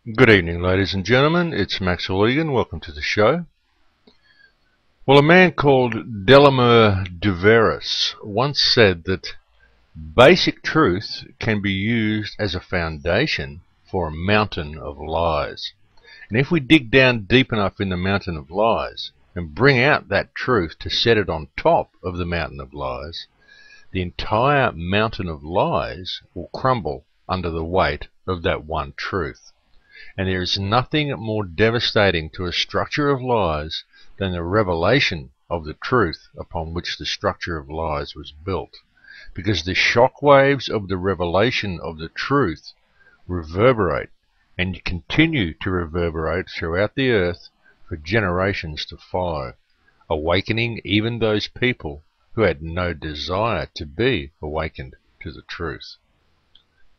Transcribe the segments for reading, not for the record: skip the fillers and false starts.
Good evening, ladies and gentlemen. It's Max Igan. Welcome to the show. Well, a man called Delamere Duveris once said that basic truth can be used as a foundation for a mountain of lies. And if we dig down deep enough in the mountain of lies and bring out that truth to set it on top of the mountain of lies, the entire mountain of lies will crumble under the weight of that one truth. And there is nothing more devastating to a structure of lies than the revelation of the truth upon which the structure of lies was built. Because the shock waves of the revelation of the truth reverberate and continue to reverberate throughout the earth for generations to follow, awakening even those people who had no desire to be awakened to the truth.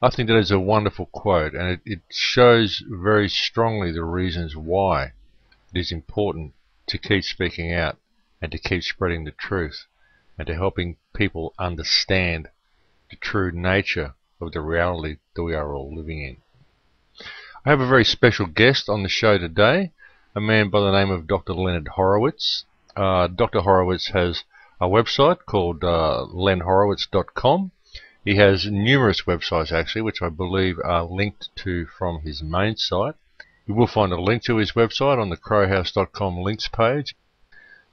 I think that is a wonderful quote, and it shows very strongly the reasons why it is important to keep speaking out and to keep spreading the truth and to helping people understand the true nature of the reality that we are all living in. I have a very special guest on the show today, a man by the name of Dr. Len Horowitz. Dr. Horowitz has a website called lenhorowitz.com. He has numerous websites actually, which I believe are linked to from his main site. You will find a link to his website on the crowhouse.com links page.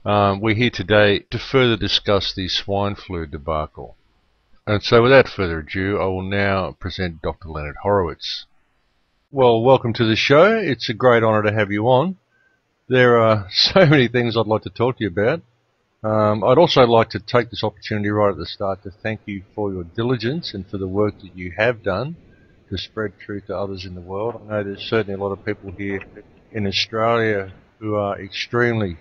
We're here today to further discuss the swine flu debacle. And so without further ado, I will now present Dr. Len Horowitz. Well, welcome to the show. It's a great honour to have you on. There are so many things I'd like to talk to you about. I'd also like to take this opportunity right at the start to thank you for your diligence and for the work that you have done to spread truth to others in the world. I know there's certainly a lot of people here in Australia who are extremely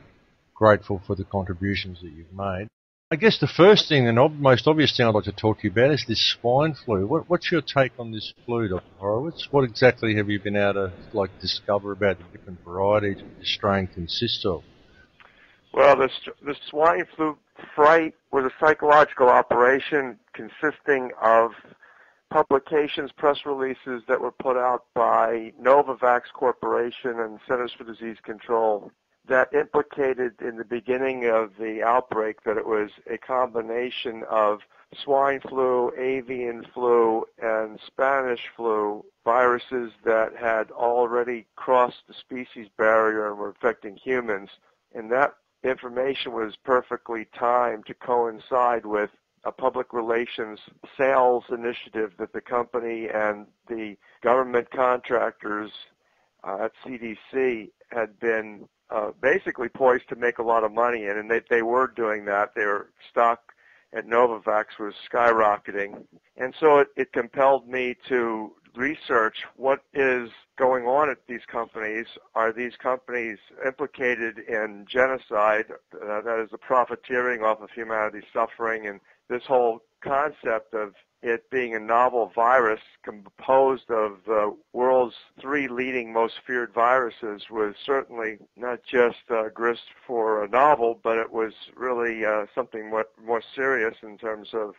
grateful for the contributions that you've made. I guess the first thing and most obvious thing I'd like to talk to you about is this swine flu. What's your take on this flu, Dr. Horowitz? What exactly have you been able to discover about the different varieties that this strain consists of? Well, the swine flu fright was a psychological operation consisting of publications, press releases that were put out by Novavax Corporation and Centers for Disease Control that implicated in the beginning of the outbreak that it was a combination of swine flu, avian flu, and Spanish flu viruses that had already crossed the species barrier and were affecting humans. And that information was perfectly timed to coincide with a public relations sales initiative that the company and the government contractors at CDC had been basically poised to make a lot of money in, and they were doing that. Their stock at Novavax was skyrocketing, and so it compelled me to research what is going on at these companies. Are these companies implicated in genocide, that is the profiteering off of humanity's suffering, and this whole concept of it being a novel virus composed of the world's 3 leading most feared viruses was certainly not just grist for a novel, but it was really something more serious in terms of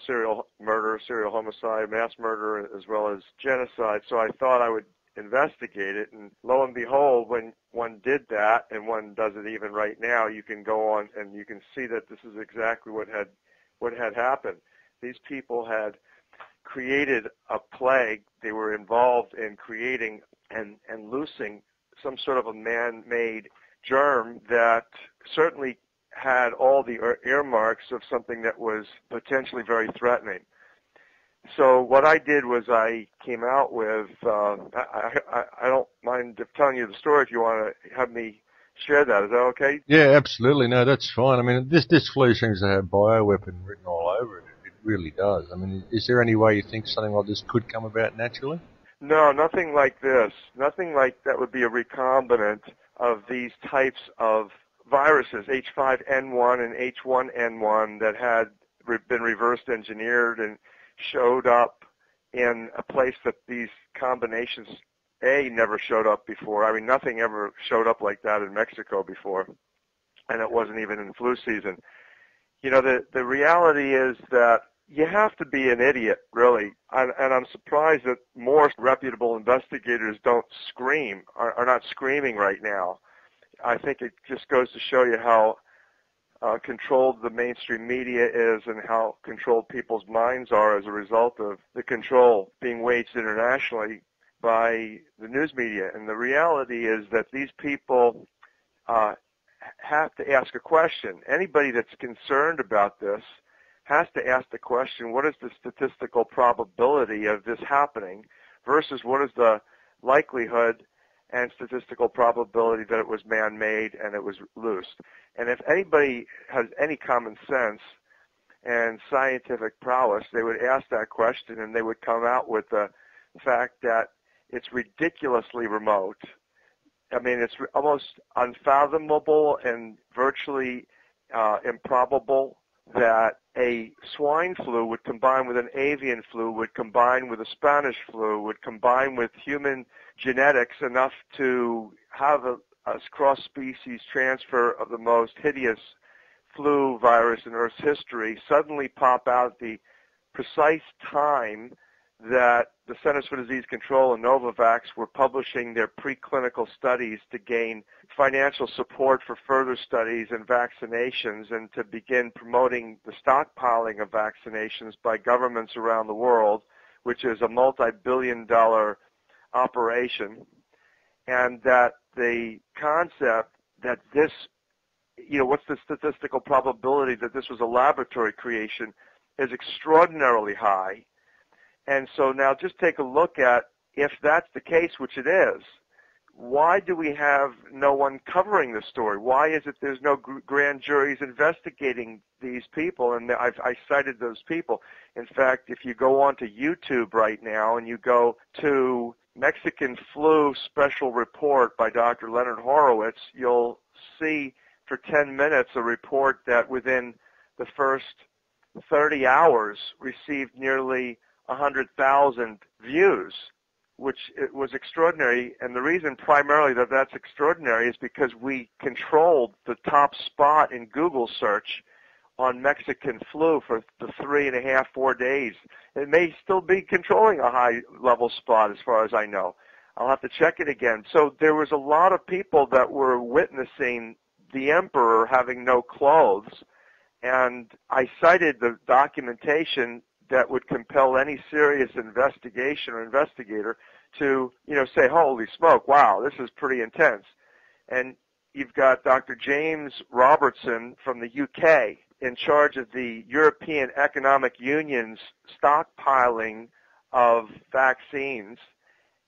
serial murder, serial homicide, mass murder, as well as genocide. So I thought I would investigate it, and lo and behold, when one did that, and one does it even right now, you can go on and you can see that this is exactly what had happened. These people had created a plague. They were involved in creating and loosing some sort of a man-made germ that certainly had all the earmarks of something that was potentially very threatening. So what I did was I came out with, I don't mind telling you the story if you want to have me share that. Is that okay? Yeah, absolutely. No, that's fine. I mean, this flu seems to have bioweapon written all over it. It really does. I mean, is there any way you think something like this could come about naturally? No, nothing like this. Nothing like that would be a recombinant of these types of viruses, H5N1 and H1N1, that had been reverse engineered and showed up in a place that these combinations never showed up before. I mean, nothing ever showed up like that in Mexico before, and it wasn't even in flu season. You know, the reality is that you have to be an idiot, really. And I'm surprised that more reputable investigators don't scream, are not screaming right now. I think it just goes to show you how controlled the mainstream media is and how controlled people's minds are as a result of the control being waged internationally by the news media. And the reality is that these people have to ask a question. Anybody that's concerned about this has to ask the question, what is the statistical probability of this happening versus what is the likelihood and statistical probability that it was man-made and it was loosed. And if anybody has any common sense and scientific prowess, they would ask that question and they would come out with the fact that it's ridiculously remote. I mean, it's almost unfathomable and virtually improbable that a swine flu would combine with an avian flu, would combine with a Spanish flu, would combine with human genetics enough to have a cross-species transfer of the most hideous flu virus in Earth's history, suddenly pop out the precise time that the Centers for Disease Control and Novavax were publishing their preclinical studies to gain financial support for further studies and vaccinations and to begin promoting the stockpiling of vaccinations by governments around the world, which is a multi-billion-dollar operation, and that the concept that this, what's the statistical probability that this was a laboratory creation is extraordinarily high. And so now just take a look at, if that's the case, which it is, why do we have no one covering the story? Why is it there's no grand juries investigating these people? And I cited those people. In fact, if you go onto YouTube right now and you go to Mexican Flu Special Report by Dr. Len Horowitz, you'll see for 10 minutes a report that within the first 30 hours received nearly 100,000 views, which it was extraordinary. And the reason primarily that that's extraordinary is because we controlled the top spot in Google search on Mexican flu for the 3.5, 4 days. It may still be controlling a high-level spot as far as I know. I'll have to check it again. So there was a lot of people that were witnessing the emperor having no clothes, and I cited the documentation that would compel any serious investigation or investigator to, say, holy smoke, wow, this is pretty intense. And you've got Dr. James Robertson from the UK in charge of the European Economic Union's stockpiling of vaccines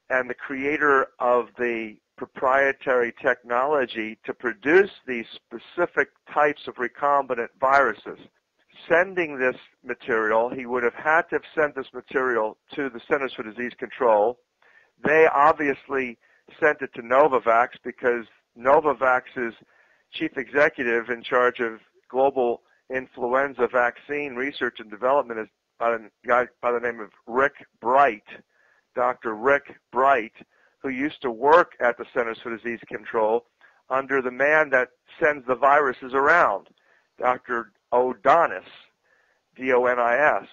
and the creator of the proprietary technology to produce these specific types of recombinant viruses. Sending this material, he would have had to have sent this material to the Centers for Disease Control. They obviously sent it to Novavax because Novavax's chief executive in charge of global influenza vaccine research and development is a guy by the name of Rick Bright, Dr. Rick Bright, who used to work at the Centers for Disease Control under the man that sends the viruses around, Dr. Odonis, D-O-N-I-S.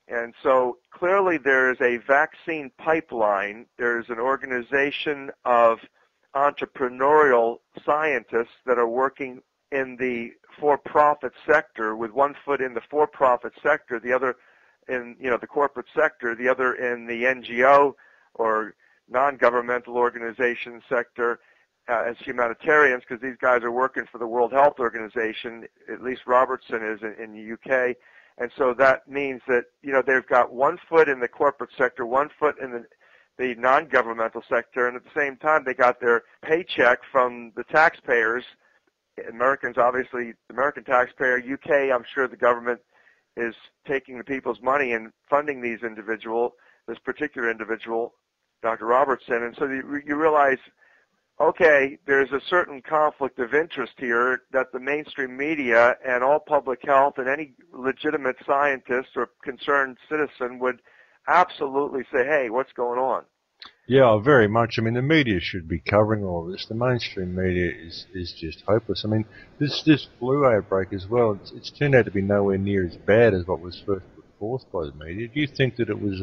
And so clearly there is a vaccine pipeline. There's an organization of entrepreneurial scientists that are working in the for-profit sector, with one foot in the for-profit sector, the other in the corporate sector, the other in the NGO or non-governmental organization sector, as humanitarians, because these guys are working for the World Health Organization. At least Robertson is in the UK. And so that means that, they've got one foot in the corporate sector, one foot in the non-governmental sector, and at the same time they got their paycheck from the taxpayers. Americans, obviously, the American taxpayer. UK, I'm sure the government is taking the people's money and funding this particular individual, Dr. Robertson. And so you realize, okay, there's a certain conflict of interest here that the mainstream media and all public health and any legitimate scientist or concerned citizen would absolutely say, hey, what's going on? Yeah, very much. I mean, the media should be covering all of this. The mainstream media is just hopeless. I mean, this flu outbreak as well, it's turned out to be nowhere near as bad as what was first forth by the media. Do you think that it was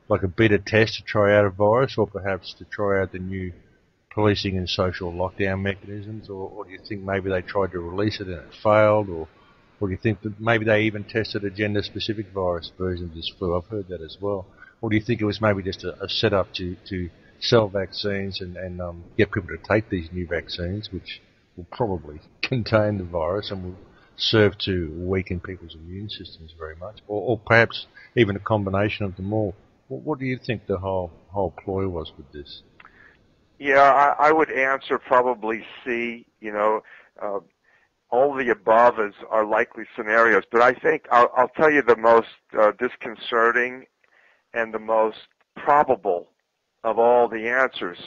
like a beta test to try out a virus, or perhaps to try out the new policing and social lockdown mechanisms, or do you think maybe they tried to release it and it failed, or do you think that maybe they even tested a gender-specific virus version of this flu? I've heard that as well. Or do you think it was maybe just a setup to sell vaccines and get people to take these new vaccines, which will probably contain the virus and will serve to weaken people's immune systems very much, or perhaps even a combination of them all? What do you think the whole ploy was with this? Yeah, I would answer probably C. All the above are likely scenarios, but I think I'll tell you the most disconcerting and the most probable of all the answers